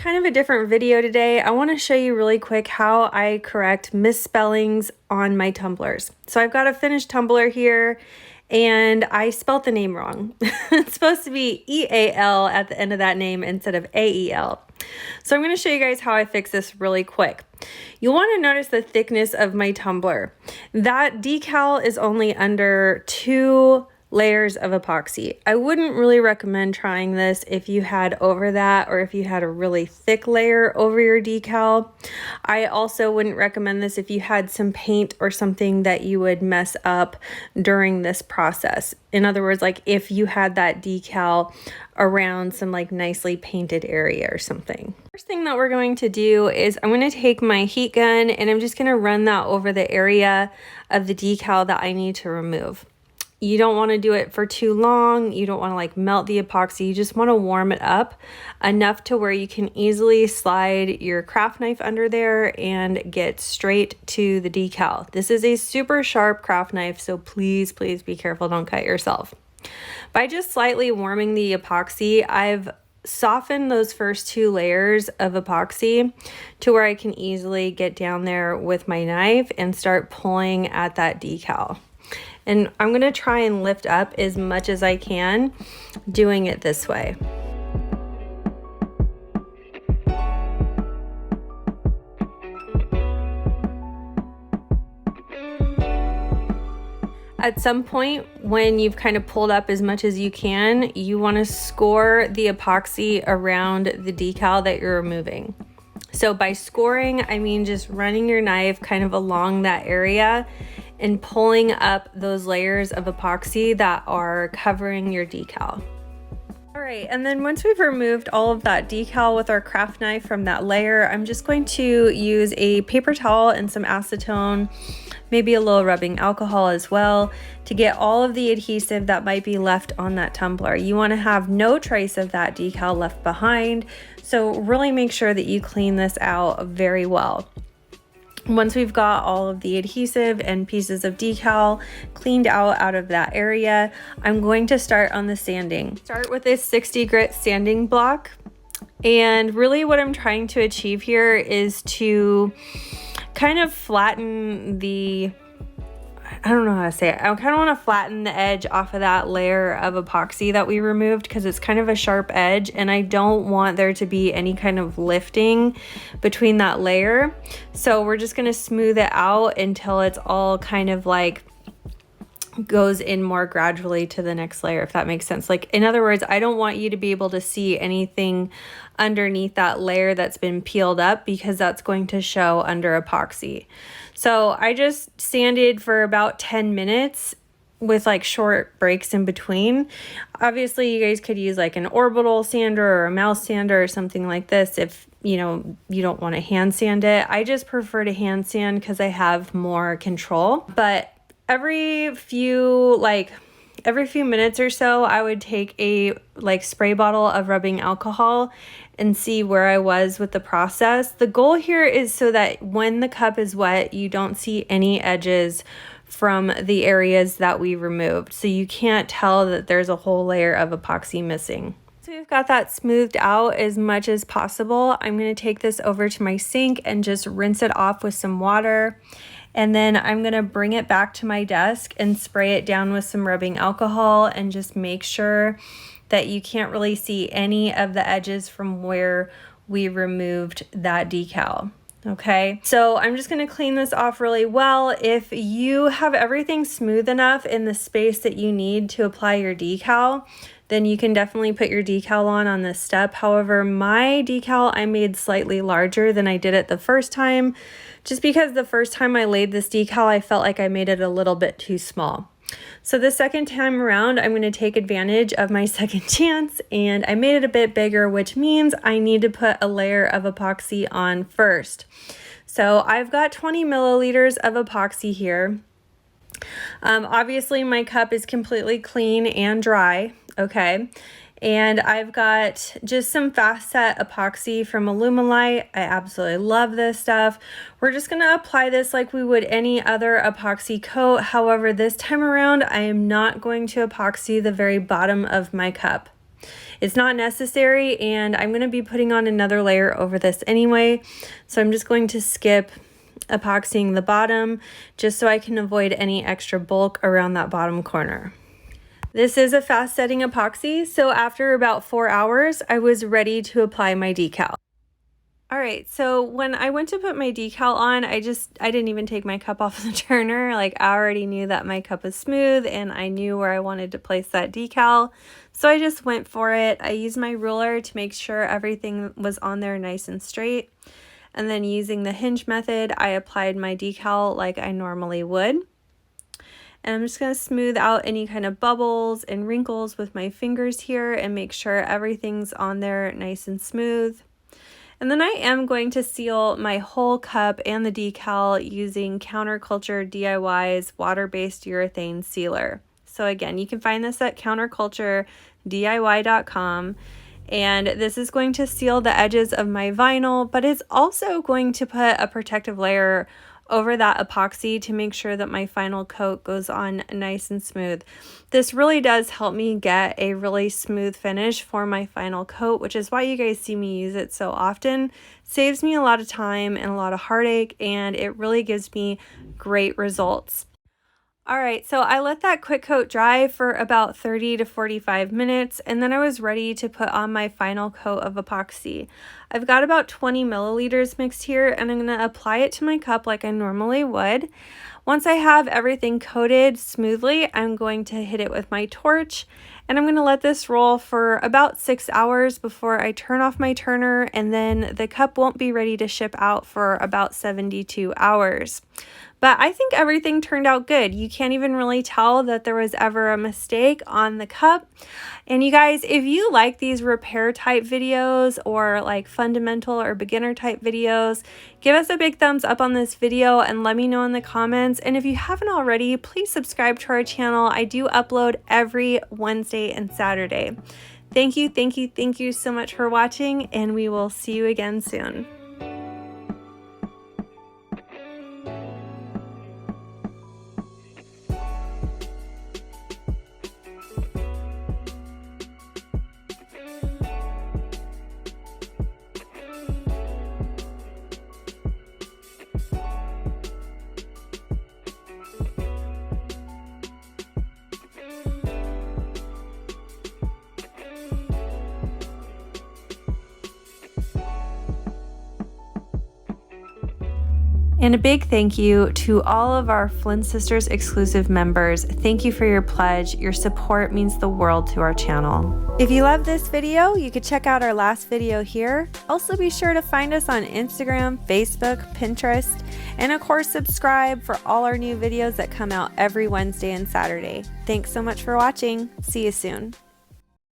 kind of a different video today. I want to show you really quick how I correct misspellings on my tumblers. So I've got a finished tumbler here and I spelt the name wrong. It's supposed to be E-A-L at the end of that name instead of A-E-L. So I'm going to show you guys how I fix this really quick. You'll want to notice the thickness of my tumbler. That decal is only under 2 layers of epoxy. I wouldn't really recommend trying this if you had over that or if you had a really thick layer over your decal. I also wouldn't recommend this if you had some paint or something that you would mess up during this process. In other words, like if you had that decal around some like nicely painted area or something. First thing that we're going to do is I'm going to take my heat gun and I'm just going to run that over the area of the decal that I need to remove. You don't want to do it for too long. You don't want to like melt the epoxy. You just want to warm it up enough to where you can easily slide your craft knife under there and get straight to the decal. This is a super sharp craft knife, so please, please be careful. Don't cut yourself. By just slightly warming the epoxy, I've softened those first 2 layers of epoxy to where I can easily get down there with my knife and start pulling at that decal. And I'm going to try and lift up as much as I can doing it this way. At some point when you've kind of pulled up as much as you can, you want to score the epoxy around the decal that you're removing. So by scoring, I mean just running your knife kind of along that area and pulling up those layers of epoxy that are covering your decal. All right, and then once we've removed all of that decal with our craft knife from that layer, I'm just going to use a paper towel and some acetone, maybe a little rubbing alcohol as well, to get all of the adhesive that might be left on that tumbler. You want to have no trace of that decal left behind, so really make sure that you clean this out very well. Once we've got all of the adhesive and pieces of decal cleaned out of that area, I'm going to start on the sanding. Start with a 60 grit sanding block. And really what I'm trying to achieve here is to kind of flatten the, I don't know how to say it. I kind of want to flatten the edge off of that layer of epoxy that we removed because it's kind of a sharp edge and I don't want there to be any kind of lifting between that layer. So we're just going to smooth it out until it's all kind of like goes in more gradually to the next layer, if that makes sense. Like, in other words, I don't want you to be able to see anything underneath that layer that's been peeled up because that's going to show under epoxy. So I just sanded for about 10 minutes with like short breaks in between. Obviously, you guys could use like an orbital sander or a mouse sander or something like this if you know you don't want to hand sand it. I just prefer to hand sand because I have more control. But every few minutes or so, I would take a like spray bottle of rubbing alcohol and see where I was with the process. The goal here is so that when the cup is wet, you don't see any edges from the areas that we removed. So you can't tell that there's a whole layer of epoxy missing. So we've got that smoothed out as much as possible. I'm going to take this over to my sink and just rinse it off with some water. And then I'm going to bring it back to my desk and spray it down with some rubbing alcohol and just make sure that you can't really see any of the edges from where we removed that decal. Okay, so I'm just going to clean this off really well. If you have everything smooth enough in the space that you need to apply your decal, then you can definitely put your decal on this step. However, my decal I made slightly larger than I did it the first time, just because the first time I laid this decal, I felt like I made it a little bit too small. So the second time around, I'm going to take advantage of my second chance, and I made it a bit bigger, which means I need to put a layer of epoxy on first. So I've got 20 milliliters of epoxy here. Obviously my cup is completely clean and dry, okay? And I've got just some fast set epoxy from Alumilite. I absolutely love this stuff. We're just gonna apply this like we would any other epoxy coat. However, this time around, I am not going to epoxy the very bottom of my cup. It's not necessary, and I'm going to be putting on another layer over this anyway. So I'm just going to skip epoxying the bottom just so I can avoid any extra bulk around that bottom corner. This is a fast setting epoxy, so after about 4 hours, I was ready to apply my decal. All right, so when I went to put my decal on, I didn't even take my cup off the turner. Like, I already knew that my cup was smooth and I knew where I wanted to place that decal. So I just went for it. I used my ruler to make sure everything was on there nice and straight. And then using the hinge method, I applied my decal like I normally would. And I'm just going to smooth out any kind of bubbles and wrinkles with my fingers here and make sure everything's on there nice and smooth. And then I am going to seal my whole cup and the decal using Counterculture DIY's water-based urethane sealer. So again, you can find this at counterculturediy.com. And this is going to seal the edges of my vinyl, but it's also going to put a protective layer over that epoxy to make sure that my final coat goes on nice and smooth. This really does help me get a really smooth finish for my final coat, which is why you guys see me use it so often. Saves me a lot of time and a lot of heartache, and it really gives me great results. All right, so I let that quick coat dry for about 30 to 45 minutes, and then I was ready to put on my final coat of epoxy. I've got about 20 milliliters mixed here, and I'm going to apply it to my cup like I normally would. Once I have everything coated smoothly, I'm going to hit it with my torch, and I'm going to let this roll for about 6 hours before I turn off my turner, and then the cup won't be ready to ship out for about 72 hours. But I think everything turned out good. You can't even really tell that there was ever a mistake on the cup. And you guys, if you like these repair type videos or like fundamental or beginner type videos, give us a big thumbs up on this video and let me know in the comments. And if you haven't already, please subscribe to our channel. I do upload every Wednesday and Saturday. Thank you so much for watching, and we will see you again soon. And a big thank you to all of our Flynn Sisters exclusive members. Thank you for your pledge. Your support means the world to our channel. If you love this video, you could check out our last video here. Also be sure to find us on Instagram, Facebook, Pinterest, and of course subscribe for all our new videos that come out every Wednesday and Saturday. Thanks so much for watching. See you soon.